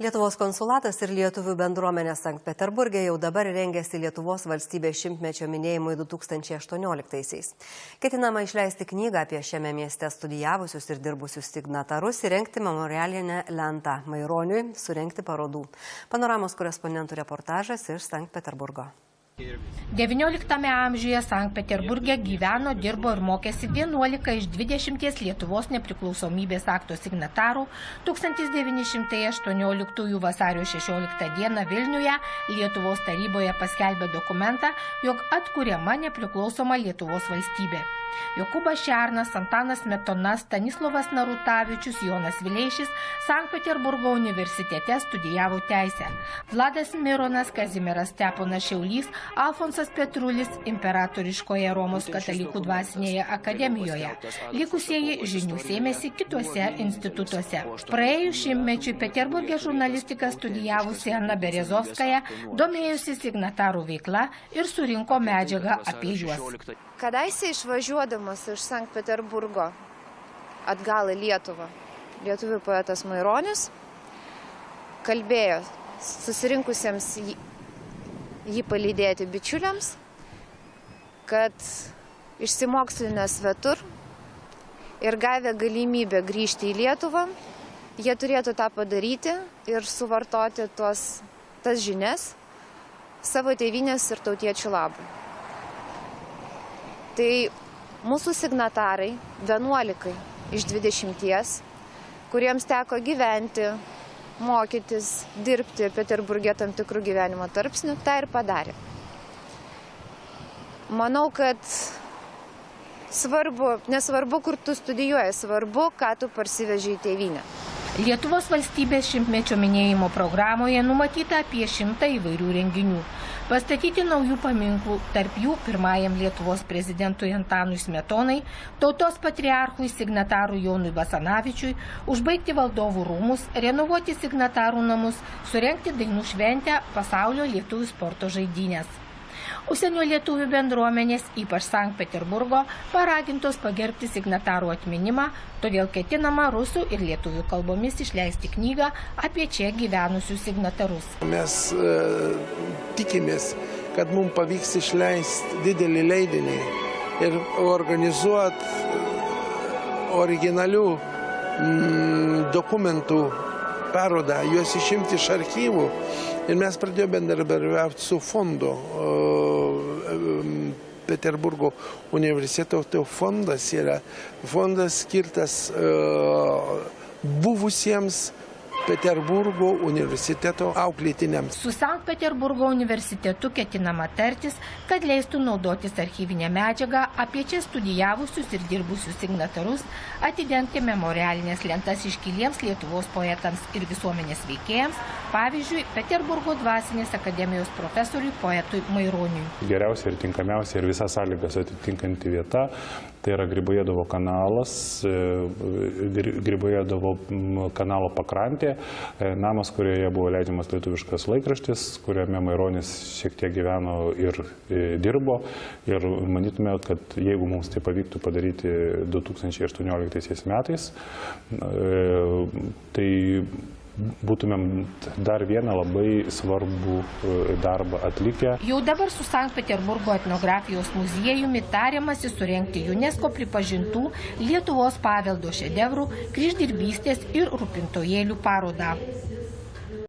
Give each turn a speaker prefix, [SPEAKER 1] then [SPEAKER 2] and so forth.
[SPEAKER 1] Lietuvos konsulatas ir lietuvių bendruomenė Sankt Peterburge jau dabar rengiasi Lietuvos valstybės šimtmečio minėjimui 2018-aisiais. Ketinama išleisti knygą apie šiame mieste studijavusius ir dirbusius signatarus, įrengti memorialinę lentą Maironiui, surengti parodų. Panoramos korespondentų reportažas iš Sankt Peterburgo.
[SPEAKER 2] XIX amžiuje Sankt Peterburge gyveno, dirbo ir mokėsi 11 iš 20 Lietuvos nepriklausomybės akto signatarų. 1918 vasario 16 dieną Vilniuje Lietuvos taryboje paskelbė dokumentą, jog atkuriama nepriklausoma Lietuvos valstybė. Jokūbas Šernas, Antanas Smetona, Stanislovas Narutavičius, Jonas Vileišis Sankt Peterburgo universitete studijavo teisę. Vladas Mironas, Kazimieras Steponas Šiaulys, Alfonsas Petrulis Imperatoriškoje Romos katalikų dvasinėje akademijoje. Likusieji žinių sėmėsi kituose institutuose. Praėjus šimtmečiui Peterburge žurnalistiką studijavusi Ana Berezovskaja domėjosi signatarų veikla ir surinko medžiagą apie juos.
[SPEAKER 3] Kadaise išvažiuodamas iš Sankt Peterburgo atgal į Lietuvą, lietuvių poetas Maironis kalbėjo susirinkusiems jį palydėti bičiuliams, kad išsimokslinę svetur ir gavę galimybę grįžti į Lietuvą, jie turėtų tą padaryti ir suvartoti tas žinias savo tėvynės ir tautiečių labui. Tai mūsų signatarai, 11 iš 20, kuriems teko gyventi, mokytis, dirbti Peterburge tam tikrų gyvenimo tarpsnių, tą ir padarė. Manau, kad nesvarbu, kur tu studijuoji, svarbu, ką tu parsiveži į tėvynę.
[SPEAKER 2] Lietuvos valstybės šimtmečio minėjimo programoje numatyta apie 100 įvairių renginių. Pastatyti naujų paminklų, tarp jų pirmajam Lietuvos prezidentui Antanui Smetonai, tautos patriarchui signatarui Jonui Basanavičiui, užbaigti valdovų rūmus, renovuoti signatarų namus, surengti dainų šventę, pasaulio lietuvių sporto žaidynės. Užsienio lietuvių bendruomenės, ypač Sankt Peterburgo, paragintos pagerbti signatarų atminimą, todėl ketinama rusų ir lietuvių kalbomis išleisti knygą apie čia gyvenusius signatarus.
[SPEAKER 4] Mes tikimės, kad mums pavyks išleisti didelį leidinį ir organizuoti originalių dokumentų parodą, juos išimti iš archyvų. Ir mes pradėjome bendradarbiauti su fondu. Peterburgo universiteto fondas yra fondas skirtas buvusiems Peterburgo universiteto auklėtiniams.
[SPEAKER 2] Su Sankt Peterburgo universitetu ketinama tartis, kad leistų naudotis archyvinę medžiagą apie čia studijavusius ir dirbusius signatarus, atidengti memorialinės lentas iškiliems Lietuvos poetams ir visuomenės veikėjams, pavyzdžiui, Peterburgo dvasinės akademijos profesoriui poetui Maironiui.
[SPEAKER 5] Geriausia ir tinkamiausia ir visas sąlygas atitinkanti vieta, tai yra Gribojedovo kanalas, Gribojedovo kanalo pakrantė, namas, kurioje buvo leidžiamas lietuviškas laikraštis, kuriame Maironis šiek tiek gyveno ir dirbo. Ir manytume, kad jeigu mums tai pavyktų padaryti 2018 metais, tai būtumėm dar vieną labai svarbų darbą atlikę.
[SPEAKER 2] Jau dabar su Sankt Peterburgo etnografijos muziejumi tariamasi surengti UNESCO pripažintų Lietuvos paveldo šedevrų, kryždirbystės ir rūpintojėlių parodą.